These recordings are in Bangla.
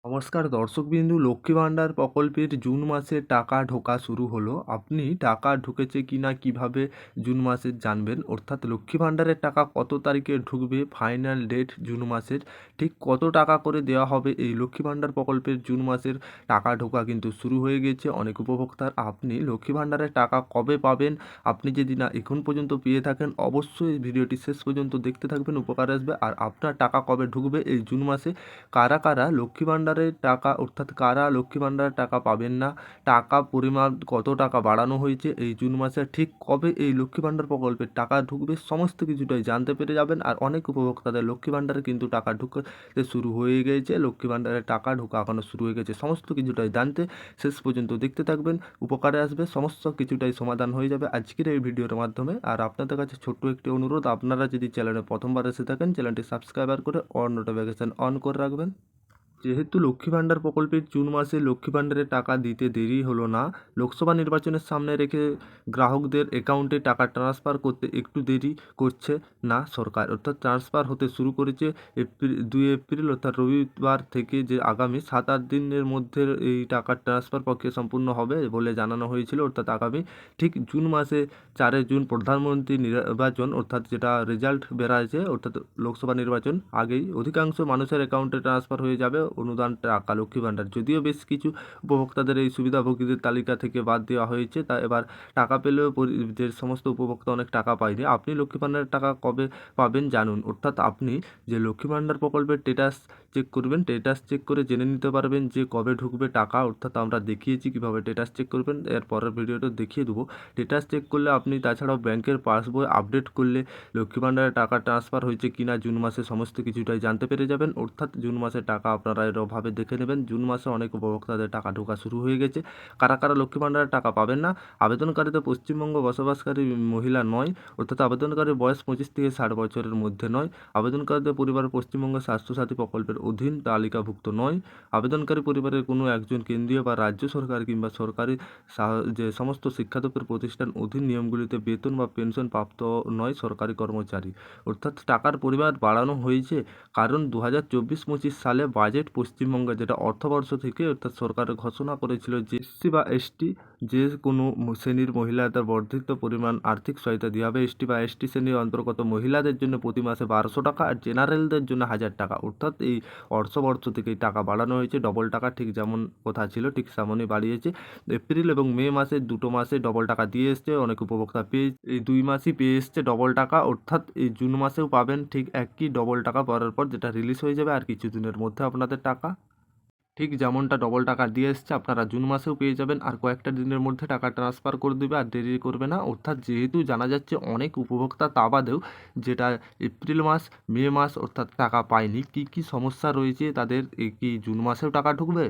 নমস্কার দর্শকবিন্দু, লক্ষ্মী ভাণ্ডার প্রকল্পের জুন মাসে টাকা ঢোকা শুরু হলো। আপনি টাকা ঢুকেছে কিনা কিভাবে জুন মাসে জানবেন, অর্থাৎ লক্ষ্মী ভাণ্ডারের টাকা কত তারিখে ঢুকবে, ফাইনাল ডেট জুন মাসের, ঠিক কত টাকা করে দেওয়া হবে। এই লক্ষ্মী ভাণ্ডার প্রকল্পের জুন মাসের টাকা ঢোকা কিন্তু শুরু হয়ে গেছে অনেক উপভোক্তার। আপনি লক্ষ্মী ভাণ্ডারের টাকা কবে পাবেন, আপনি যদি না এখন পর্যন্ত পেয়ে থাকেন, অবশ্যই ভিডিওটি শেষ পর্যন্ত দেখতে থাকবেন, উপকার আসবে। আর আপনার টাকা কবে ঢুকবে এই জুন মাসে, কারা কারা লক্ষ্মী ভাণ্ডারের টাকা, অর্থাৎ কারা লক্ষ্মী ভাণ্ডারের টাকা পাবেন না, টাকা পরিমাণ কত টাকা বাড়ানো হয়েছে, এই জুন মাসে ঠিক কবে এই লক্ষ্মী ভাণ্ডার প্রকল্পের টাকা ঢুকবে, সমস্ত কিছুটাই জানতে পেরে যাবেন। আর অনেক উপভোক্তাদের লক্ষ্মী ভাণ্ডারে কিন্তু টাকা ঢুকতে শুরু হয়ে গেছে, লক্ষ্মী ভাণ্ডারের টাকা ঢোকা এখনও শুরু হয়ে গেছে। সমস্ত কিছুটাই জানতে শেষ পর্যন্ত দেখতে থাকবেন, উপকারে আসবে, সমস্ত কিছুটাই সমাধান হয়ে যাবে আজকের এই ভিডিওর মাধ্যমে। আর আপনাদের কাছে ছোট্ট একটি অনুরোধ, আপনারা যদি চ্যানেলে প্রথমবার এসে থাকেন, চ্যানেলটি সাবস্ক্রাইবার করে অল নোটিফিকেশান অন করে রাখবেন। যেহেতু লক্ষ্মী ভাণ্ডার প্রকল্পের জুন মাসে লক্ষ্মী ভাণ্ডারের টাকা দিতে দেরি হলো না, লোকসভা নির্বাচনের সামনে রেখে গ্রাহকদের অ্যাকাউন্টে টাকা ট্রান্সফার করতে একটু দেরি করছে না সরকার, অর্থাৎ ট্রান্সফার হতে শুরু করেছে 2 এপ্রিল অর্থাৎ রবিবার থেকে, যে আগামী 7-8 দিনের মধ্যে এই টাকার ট্রান্সফার প্রক্রিয়া সম্পূর্ণ হবে বলে জানানো হয়েছিল। অর্থাৎ আগামী ঠিক জুন মাসে 4 জুন প্রধানমন্ত্রী নির্বাচন, অর্থাৎ যেটা রেজাল্ট বেরাচ্ছে, অর্থাৎ লোকসভা নির্বাচন আগেই অধিকাংশ মানুষের অ্যাকাউন্টে ট্রান্সফার হয়ে যাবে অনুদান টাকা লক্ষ্মী ভাণ্ডার। যদিও বেশ কিছু উপভোক্তাদের এই সুবিধাভোগীদের তালিকা থেকে বাদ দেওয়া হয়েছে, তা এবার টাকা পেলেও যে সমস্ত উপভোক্তা অনেক টাকা পায়নি, আপনি লক্ষ্মী ভাণ্ডারের টাকা কবে পাবেন জানুন। অর্থাৎ আপনি যে লক্ষ্মী ভাণ্ডার প্রকল্পের স্ট্যাটাস চেক করবেন, স্ট্যাটাস চেক করে জেনে নিতে পারবেন যে কবে ঢুকবে টাকা। অর্থাৎ আমরা দেখিয়েছি কীভাবে স্ট্যাটাস চেক করবেন, এর পরের ভিডিওটা দেখিয়ে দেবো। স্ট্যাটাস চেক করলে আপনি, তাছাড়াও ব্যাংকের পাসবই আপডেট করলে লক্ষ্মী ভাণ্ডারে টাকা ট্রান্সফার হয়েছে কিনা জুন মাসে সমস্ত কিছুটাই জানতে পেরে যাবেন। অর্থাৎ জুন মাসে টাকা আপনারা এরভাবে দেখে নেবেন। জুন মাসে অনেক উপভোক্তাদের টাকা ঢোকা শুরু হয়ে গেছে। কারা কারা লক্ষ্মী ভাণ্ডারের টাকা পাবেন না, আবেদনকারীদের পশ্চিমবঙ্গ বসবাসকারী মহিলা নয়, অর্থাৎ আবেদনকারীর বয়স 25 থেকে 60 বছরের মধ্যে নয়, আবেদনকারীদের পরিবার পশ্চিমবঙ্গ স্বাস্থ্যসাথী প্রকল্পের অধীন তালিকাভুক্ত নয়, আবেদনকারী পরিবারের কোনো একজন কেন্দ্রীয় বা রাজ্য সরকার কিংবা সরকারি যে সমস্ত শিক্ষাদপ্তর প্রতিষ্ঠান অধীন নিয়মগুলিতে বেতন বা পেনশন প্রাপ্ত নয়, সরকারি কর্মচারী। অর্থাৎ টাকার পরিমাণ বাড়ানো হয়েছে কারণ 2024-25 সালে বাজেট পশ্চিমবঙ্গে, যেটা অর্থবর্ষ থেকে, অর্থাৎ সরকার ঘোষণা করেছিল যে এসসি বা এসটি যে কোনো শ্রেণীর মহিলাদের বর্ধিত পরিমাণ আর্থিক সহায়তা দেওয়া হবে। এসটি বা এসটি শ্রেণীর অন্তর্গত মহিলাদের জন্য প্রতি মাসে 1200 টাকা, আর জেনারেলদের জন্য 1000 টাকা। অর্থাৎ এই অর্থবর্ষ থেকে টাকা বাড়ানো হয়েছে, ডবল টাকা, ঠিক যেমন কথা ছিল ঠিক তেমনই বাড়িয়েছে। এপ্রিল এবং মে মাসে দুটো মাসে ডবল টাকা দিয়ে এসছে, অনেক উপভোক্তা পেয়ে এই 2 মাসই পেয়ে এসছে ডবল টাকা। অর্থাৎ এই জুন মাসেও পাবেন ঠিক একই ডবল টাকা পরের পর, যেটা রিলিজ হয়ে যাবে আর কিছুদিনের মধ্যে আপনাদের টাকা। ঠিক যেমনটা ডবল টাকা দিয়ে এসছে আপনারা জুন মাসেও পেয়ে যাবেন, আর কয়েকটা দিনের মধ্যে টাকা ট্রান্সফার করে দেবে, আর দেরি করবে না। অর্থাৎ যেহেতু জানা যাচ্ছে অনেক উপভোক্তা তা বাদেও, যেটা এপ্রিল মাস মে মাস অর্থাৎ টাকা পায়নি, কি কি সমস্যা রয়েছে তাদের, কি জুন মাসেও টাকা ঢুকবে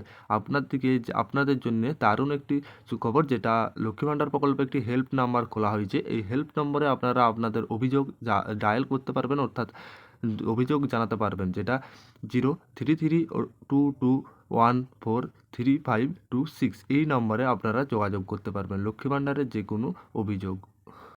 আপনাদের জন্য দারুণ একটি সুখবর, যেটা লক্ষ্মী ভাণ্ডার প্রকল্পে একটি হেল্প নাম্বার খোলা হয়েছে। এই হেল্প নম্বরে আপনারা আপনাদের অভিযোগ ডায়াল করতে পারবেন, অর্থাৎ অভিযোগ জানাতে পারবেন, যেটা 03322143526 এই নম্বরে আপনারা যোগাযোগ করতে পারবেন লক্ষ্মী ভাণ্ডারের যে কোনো অভিযোগ।